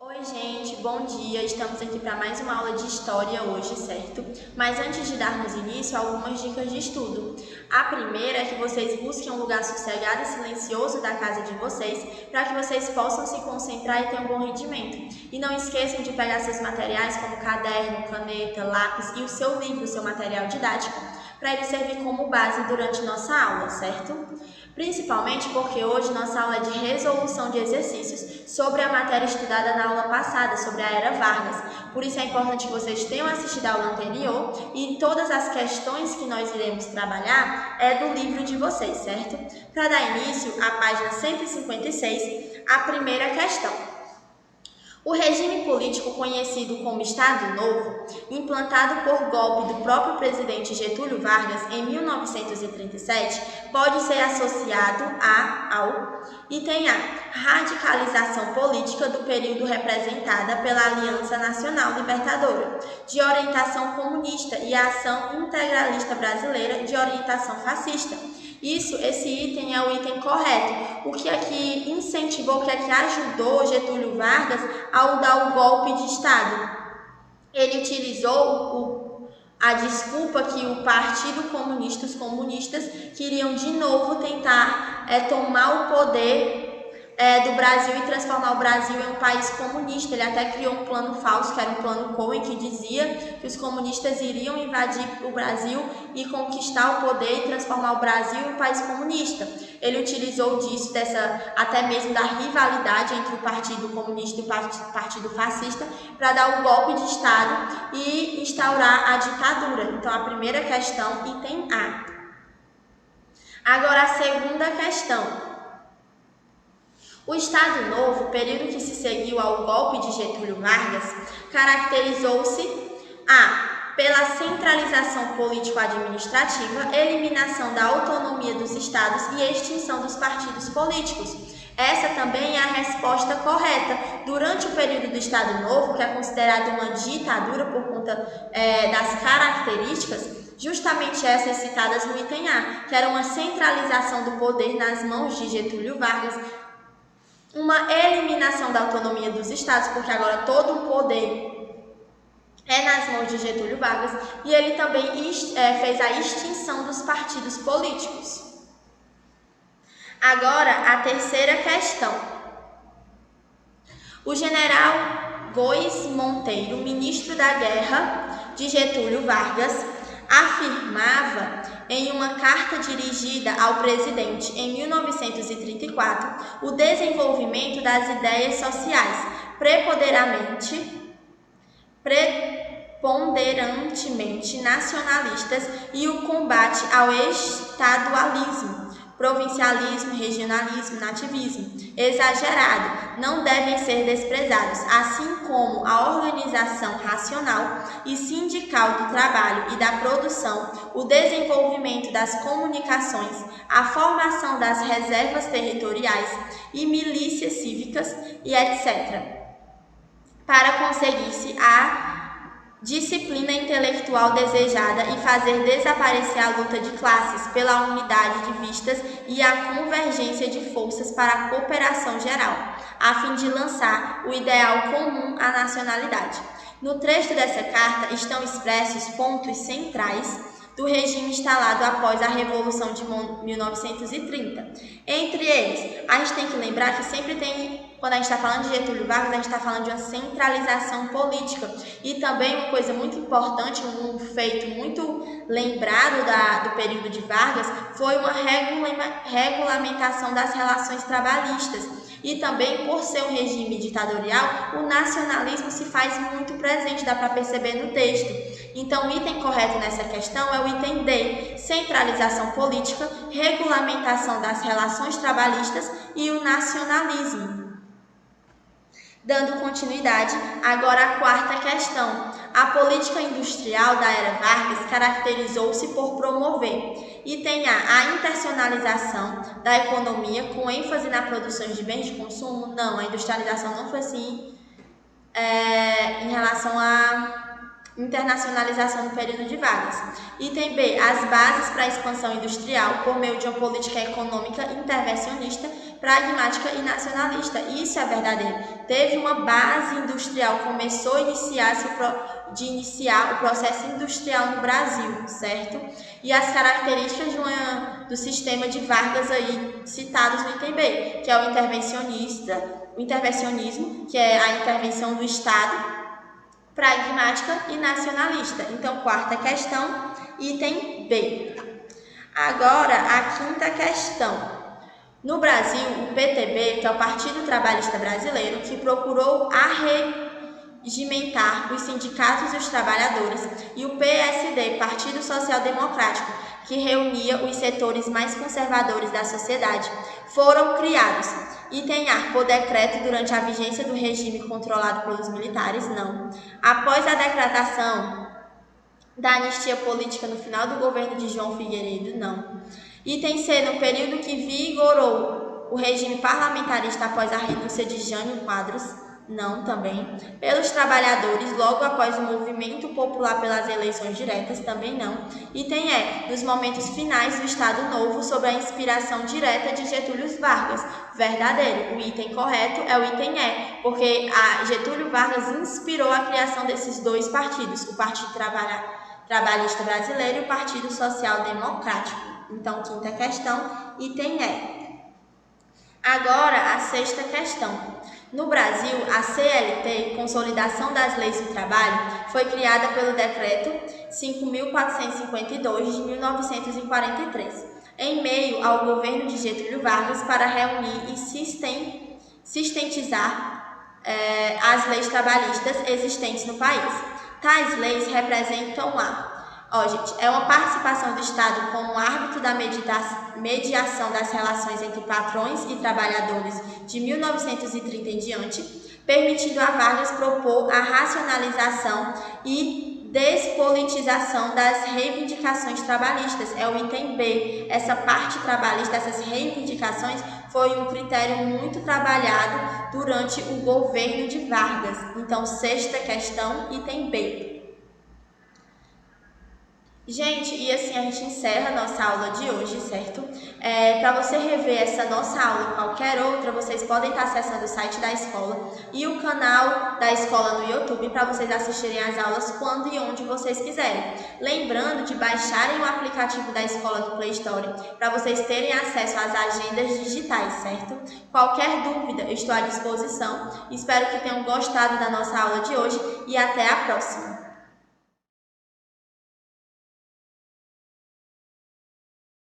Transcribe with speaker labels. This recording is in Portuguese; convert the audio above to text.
Speaker 1: Oi, gente, bom dia. Estamos aqui para mais uma aula de história hoje, certo? Mas antes de darmos início, algumas dicas de estudo. A primeira é que vocês busquem um lugar sossegado e silencioso da casa de vocês, para que vocês possam se concentrar e ter um bom rendimento. E não esqueçam de pegar seus materiais como caderno, caneta, lápis e o seu livro, o seu material didático, para ele servir como base durante nossa aula, certo? Principalmente porque hoje nossa aula é de resolução de exercícios sobre a matéria estudada na aula passada, sobre a Era Vargas. Por isso é importante que vocês tenham assistido a aula anterior e todas as questões que nós iremos trabalhar é do livro de vocês, certo? Para dar início à página 156, a primeira questão. O regime político conhecido como Estado Novo, implantado por golpe do próprio presidente Getúlio Vargas em 1937, pode ser associado ao item A, radicalização política do período representada pela Aliança Nacional Libertadora, de orientação comunista, e a Ação Integralista Brasileira, de orientação fascista. Esse item é o item correto. O que é que incentivou, o que é que ajudou Getúlio Vargas ao dar o golpe de Estado? Ele utilizou a desculpa que o Partido Comunista, os comunistas, queriam de novo tentar tomar o poder do Brasil e transformar o Brasil em um país comunista. Ele até criou um plano falso, que era um plano Cohen, que dizia que os comunistas iriam invadir o Brasil e conquistar o poder e transformar o Brasil em um país comunista. Ele utilizou disso, até mesmo da rivalidade entre o Partido Comunista e o Partido Fascista, para dar um golpe de Estado e instaurar a ditadura. Então, a primeira questão, item A. Agora, a segunda questão. O Estado Novo, período que se seguiu ao golpe de Getúlio Vargas, caracterizou-se pela centralização político-administrativa, eliminação da autonomia dos estados e extinção dos partidos políticos. Essa também é a resposta correta. Durante o período do Estado Novo, que é considerado uma ditadura por conta das características, justamente essas citadas no item A, que era uma centralização do poder nas mãos de Getúlio Vargas, uma eliminação da autonomia dos estados, porque agora todo o poder é nas mãos de Getúlio Vargas, e ele também fez a extinção dos partidos políticos. Agora, a terceira questão. O general Góes Monteiro, ministro da Guerra de Getúlio Vargas, afirmava em uma carta dirigida ao presidente em 1934 o desenvolvimento das ideias sociais, preponderantemente nacionalistas, e o combate ao estadualismo, provincialismo, regionalismo, nativismo exagerado não devem ser desprezados, assim como a organização racional e sindical do trabalho e da produção, o desenvolvimento das comunicações, a formação das reservas territoriais e milícias cívicas e etc., para conseguir-se a disciplina intelectual desejada e fazer desaparecer a luta de classes pela unidade de vistas e a convergência de forças para a cooperação geral, a fim de lançar o ideal comum à nacionalidade. No trecho dessa carta estão expressos pontos centrais do regime instalado após a Revolução de 1930. Entre eles, a gente tem que lembrar que sempre tem, quando a gente está falando de Getúlio Vargas, a gente está falando de uma centralização política. E também uma coisa muito importante, um feito muito lembrado do período de Vargas, foi uma regulamentação das relações trabalhistas. E também, por ser um regime ditatorial, o nacionalismo se faz muito presente, dá para perceber no texto. Então, o item correto nessa questão é o item D, centralização política, regulamentação das relações trabalhistas e o nacionalismo. Dando continuidade, agora a quarta questão. A política industrial da era Vargas caracterizou-se por promover, item A internacionalização da economia com ênfase na produção de bens de consumo? Não, a industrialização não foi assim em relação a internacionalização no período de Vargas. Item B, as bases para a expansão industrial por meio de uma política econômica intervencionista, pragmática e nacionalista. Isso é verdadeiro. Teve uma base industrial, começou a iniciar o processo industrial no Brasil, certo? E as características do sistema de Vargas aí citados no item B, que é o intervencionismo, que é a intervenção do Estado, pragmática e nacionalista. Então, quarta questão, item B. Agora, a quinta questão. No Brasil, o PTB, que é o Partido Trabalhista Brasileiro, que procurou arregimentar os sindicatos e os trabalhadores, e o PSD, Partido Social Democrático, que reunia os setores mais conservadores da sociedade, foram criados. Item A, por decreto durante a vigência do regime controlado pelos militares? Não. Após a decretação da anistia política no final do governo de João Figueiredo? Não. Item C, no período que vigorou o regime parlamentarista após a renúncia de Jânio Quadros? Não, também. Pelos trabalhadores, logo após o movimento popular pelas eleições diretas? Também não. Item E, nos momentos finais do Estado Novo, sob a inspiração direta de Getúlio Vargas? Verdadeiro. O item correto é o item E, porque Getúlio Vargas inspirou a criação desses dois partidos, o Partido Trabalhista Brasileiro e o Partido Social Democrático. Então, quinta questão, item E. Agora, a sexta questão. No Brasil, a CLT, Consolidação das Leis do Trabalho, foi criada pelo Decreto 5.452 de 1943, em meio ao governo de Getúlio Vargas, para reunir e sistematizar as leis trabalhistas existentes no país. Tais leis representam é uma participação do Estado como árbitro da mediação das relações entre patrões e trabalhadores de 1930 em diante, permitindo a Vargas propor a racionalização e despolitização das reivindicações trabalhistas. É o item B. Essa parte trabalhista, essas reivindicações, foi um critério muito trabalhado durante o governo de Vargas. Então, sexta questão, item B. Gente, e assim a gente encerra a nossa aula de hoje, certo? Para você rever essa nossa aula e qualquer outra, vocês podem estar acessando o site da escola e o canal da escola no YouTube para vocês assistirem às aulas quando e onde vocês quiserem. Lembrando de baixarem o aplicativo da escola no Play Store para vocês terem acesso às agendas digitais, certo? Qualquer dúvida, eu estou à disposição. Espero que tenham gostado da nossa aula de hoje e até a próxima!